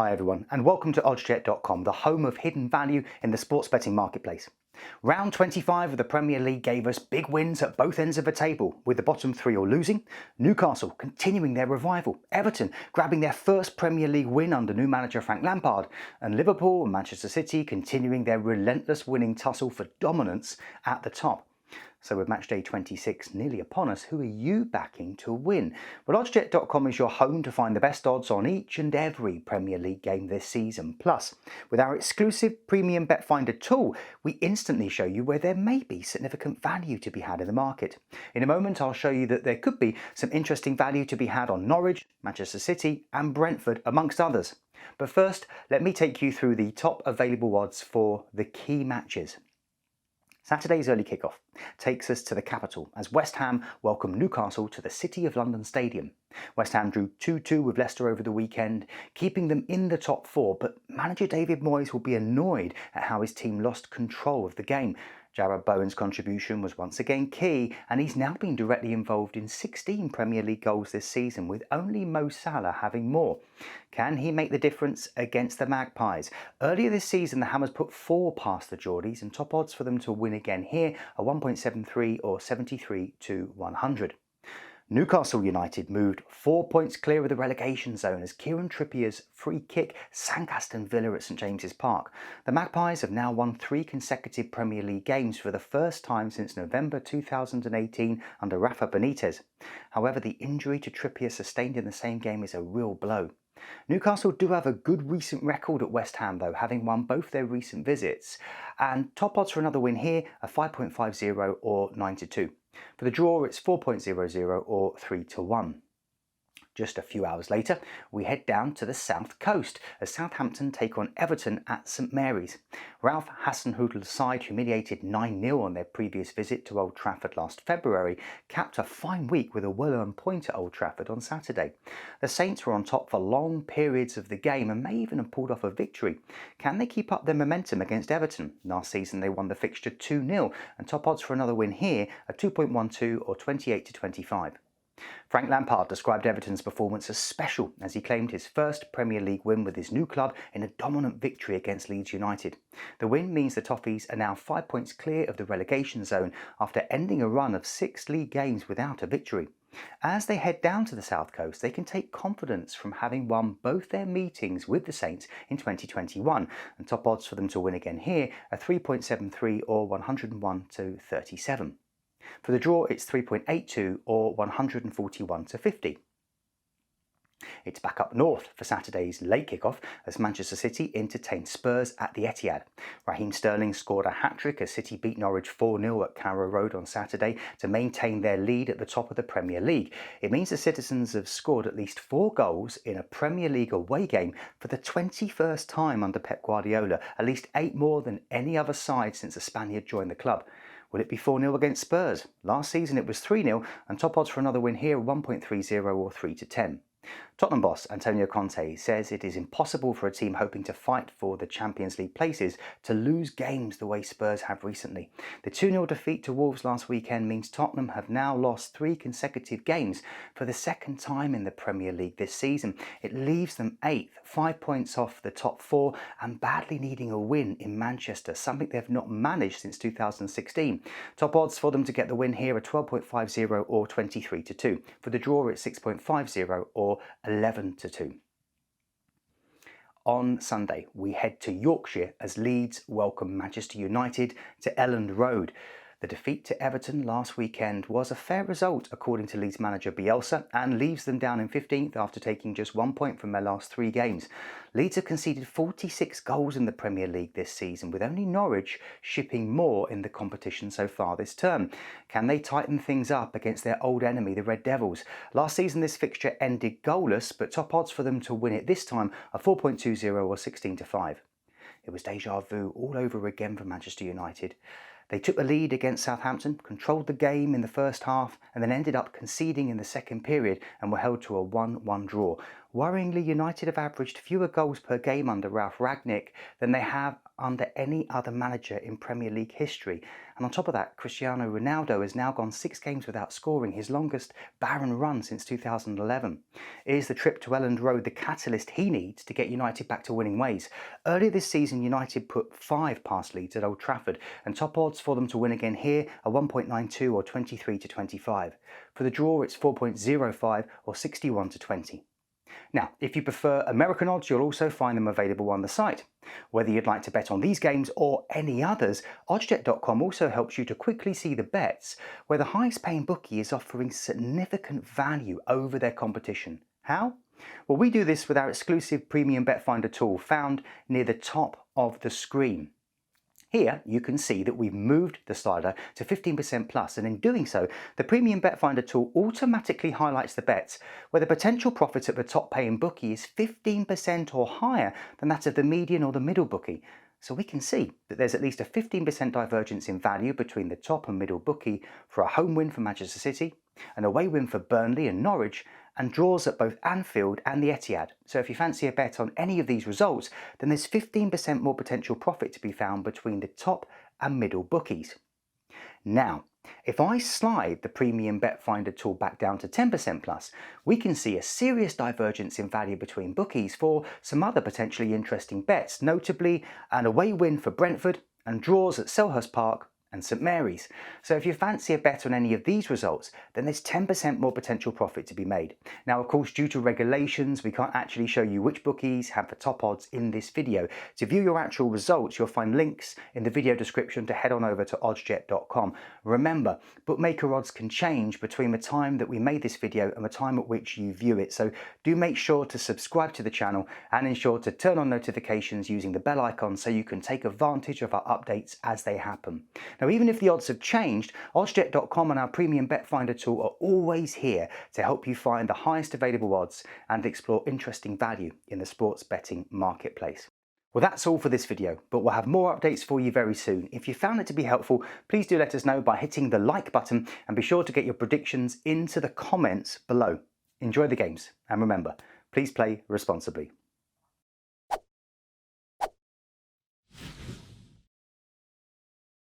Hi everyone, and welcome to oddsjet.com, the home of hidden value in the sports betting marketplace. Round 25 of the Premier League gave us big wins at both ends of the table, with the bottom three all losing, Newcastle continuing their revival, Everton grabbing their first Premier League win under new manager Frank Lampard, and Liverpool and Manchester City continuing their relentless winning tussle for dominance at the top. So with Matchday 26 nearly upon us, who are you backing to win? Well, oddsjet.com is your home to find the best odds on each and every Premier League game this season. Plus, with our exclusive premium bet finder tool, we instantly show you where there may be significant value to be had in the market. In a moment, I'll show you that there could be some interesting value to be had on Norwich, Manchester City and Brentford, amongst others. But first, let me take you through the top available odds for the key matches. Saturday's early kickoff takes us to the capital as West Ham welcome Newcastle to the City of London Stadium. West Ham drew 2-2 with Leicester over the weekend, keeping them in the top four, but manager David Moyes will be annoyed at how his team lost control of the game. Jarrod Bowen's contribution was once again key, and he's now been directly involved in 16 Premier League goals this season, with only Mo Salah having more. Can he make the difference against the Magpies? Earlier this season, the Hammers put 4 past the Geordies, and top odds for them to win again here are 1.73 or 73 to 100. Newcastle United moved 4 points clear of the relegation zone as Kieran Trippier's free kick sank Aston Villa at St James's Park. The Magpies have now won 3 consecutive Premier League games for the first time since November 2018 under Rafa Benitez. However, the injury to Trippier sustained in the same game is a real blow. Newcastle do have a good recent record at West Ham though, having won both their recent visits, and top odds for another win here are 5.50 or 9-2. For the draw, it's 4.00 or 3-1. Just a few hours later, we head down to the south coast as Southampton take on Everton at St Mary's. Ralph Hasenhüttl's side, humiliated 9-0 on their previous visit to Old Trafford last February, capped a fine week with a well-earned point at Old Trafford on Saturday. The Saints were on top for long periods of the game and may even have pulled off a victory. Can they keep up their momentum against Everton? Last season they won the fixture 2-0, and top odds for another win here are 2.12 or 28 to 25. Frank Lampard described Everton's performance as special as he claimed his first Premier League win with his new club in a dominant victory against Leeds United. The win means the Toffees are now 5 points clear of the relegation zone after ending a run of 6 league games without a victory. As they head down to the south coast, they can take confidence from having won both their meetings with the Saints in 2021, and top odds for them to win again here are 3.73 or 101 to 37. For the draw, it's 3.82 or 141 to 50. It's back up north for Saturday's late kickoff as Manchester City entertained Spurs at the Etihad. Raheem Sterling scored a hat-trick as City beat Norwich 4-0 at Carrow Road on Saturday to maintain their lead at the top of the Premier League. It means the citizens have scored at least 4 goals in a Premier League away game for the 21st time under Pep Guardiola, at least 8 more than any other side since the Spaniard joined the club. Will it be 4-0 against Spurs? Last season it was 3-0, and top odds for another win here are 1.30 or 3-10. Tottenham boss Antonio Conte says it is impossible for a team hoping to fight for the Champions League places to lose games the way Spurs have recently. The 2-0 defeat to Wolves last weekend means Tottenham have now lost 3 consecutive games for the second time in the Premier League this season. It leaves them 8th, 5 points off the top 4 and badly needing a win in Manchester, something they've not managed since 2016. Top odds for them to get the win here are 12.50 or 23-2. For the draw, it's 6.50 or 11-2. On Sunday, we head to Yorkshire as Leeds welcome Manchester United to Elland Road. The defeat to Everton last weekend was a fair result according to Leeds manager Bielsa and leaves them down in 15th after taking just 1 point from their last 3 games. Leeds have conceded 46 goals in the Premier League this season, with only Norwich shipping more in the competition so far this term. Can they tighten things up against their old enemy, the Red Devils? Last season this fixture ended goalless, but top odds for them to win it this time are 4.20 or 16-5. It was deja vu all over again for Manchester United. They took the lead against Southampton, controlled the game in the first half, and then ended up conceding in the second period and were held to a 1-1 draw. Worryingly, United have averaged fewer goals per game under Ralph Rangnick than they have under any other manager in Premier League history. And on top of that, Cristiano Ronaldo has now gone 6 games without scoring, his longest barren run since 2011. Is the trip to Elland Road the catalyst he needs to get United back to winning ways? Earlier this season, United put 5 past leads at Old Trafford, and top odds for them to win again here are 1.92 or 23 to 25. For the draw, it's 4.05 or 61 to 20. Now, if you prefer American odds, you'll also find them available on the site. Whether you'd like to bet on these games or any others, oddscheck.com also helps you to quickly see the bets where the highest paying bookie is offering significant value over their competition. How? Well, we do this with our exclusive premium bet finder tool found near the top of the screen. Here you can see that we've moved the slider to 15% plus, and in doing so, the Premium Bet Finder tool automatically highlights the bets where the potential profit at the top paying bookie is 15% or higher than that of the median or the middle bookie. So we can see that there's at least a 15% divergence in value between the top and middle bookie for a home win for Manchester City, an away win for Burnley and Norwich, and draws at both Anfield and the Etihad. So if you fancy a bet on any of these results, then there's 15% more potential profit to be found between the top and middle bookies. Now, if I slide the Premium Bet Finder tool back down to 10% plus, we can see a serious divergence in value between bookies for some other potentially interesting bets, notably an away win for Brentford and draws at Selhurst Park and St Mary's. So if you fancy a bet on any of these results, then there's 10% more potential profit to be made. Now, of course, due to regulations, we can't actually show you which bookies have the top odds in this video. To view your actual results, you'll find links in the video description to head on over to oddscheck.com. Remember, bookmaker odds can change between the time that we made this video and the time at which you view it. So do make sure to subscribe to the channel and ensure to turn on notifications using the bell icon so you can take advantage of our updates as they happen. Now, even if the odds have changed, oddscheck.com and our Premium Bet Finder tool are always here to help you find the highest available odds and explore interesting value in the sports betting marketplace. Well, that's all for this video, but we'll have more updates for you very soon. If you found it to be helpful, please do let us know by hitting the like button, and be sure to get your predictions into the comments below. Enjoy the games, and remember, please play responsibly.